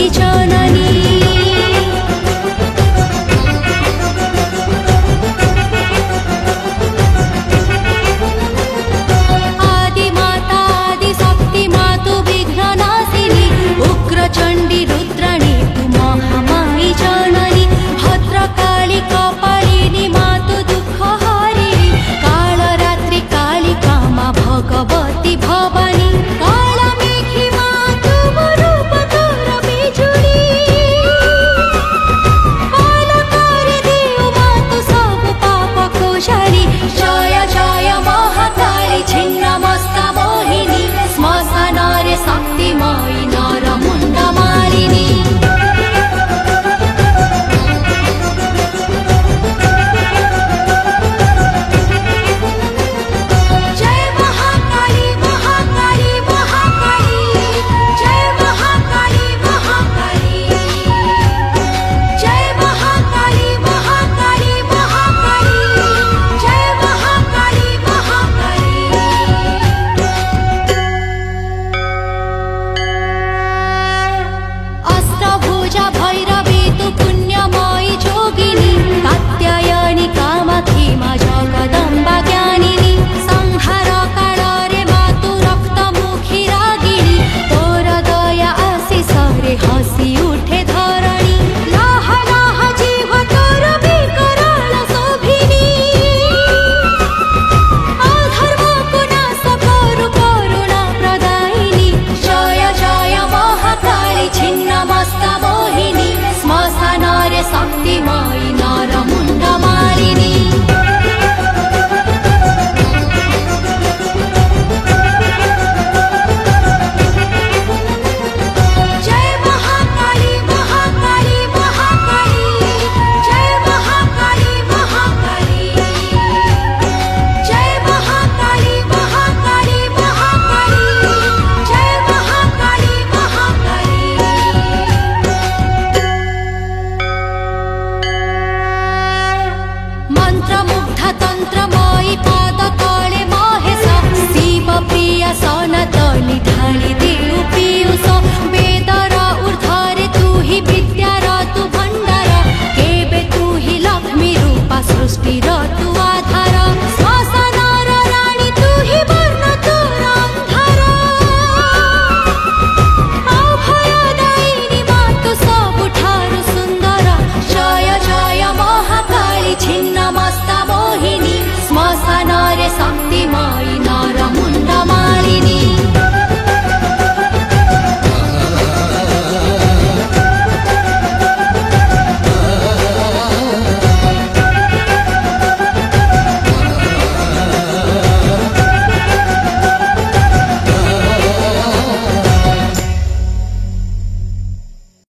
जननी। चण्डी रुद्राणी तु महामायी जननी। भद्रकाली कपालिनी मातु दुःखहारिणी। कालरात्रि कालिका मा भगवती भवानी। कालमेघी मातु रूप तोर बिजुली। कालकारी देव मातु सब पाप कुशली। जय जय महाकाली छिन्नमस्ता मोहिनी। श्मशान रे शक्तिमयी नर मुण्ड मालिनी। जय महाकाली महाकाली महाकाली। जय महाकाली महाकाली। जय महाकाली महाकाली महाकाली। जय महाकाली महाकाली। अष्टभुजा भैरवी तु पुण्यमयी जोगिनी। कात्यायनी कामाक्षी मा जगदम्बा ज्ञानिनी। संहार काल रे मातु रक्तमुखी रागिणी। तोर दया आशीष रे हसी उठे